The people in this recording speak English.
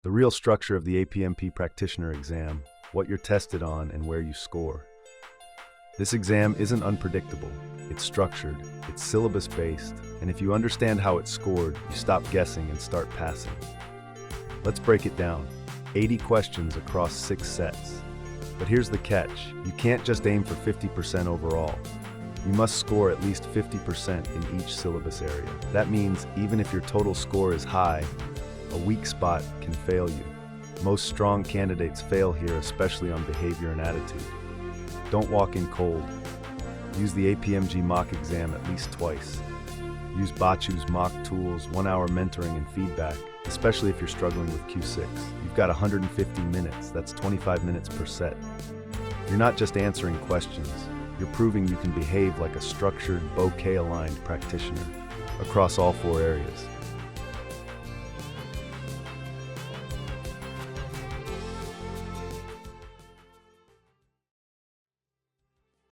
The real structure of the APMP Practitioner Exam, what you're tested on and where you score. This exam isn't unpredictable. It's structured, it's syllabus-based, and if you understand how it's scored, you stop guessing and start passing. Let's break it down. 80 questions across 6 sets. But here's the catch. You can't just aim for 50% overall. You must score at least 50% in each syllabus area. That means even if your total score is high, a weak spot can fail you. Most strong candidates fail here, especially on behavior and attitude. Don't walk in cold. Use the APMG mock exam at least twice. Use Baachu's mock tools, 1-hour mentoring and feedback, especially if you're struggling with Q6. You've got 150 minutes, that's 25 minutes per set. You're not just answering questions, you're proving you can behave like a structured, bouquet-aligned practitioner across all 4 areas.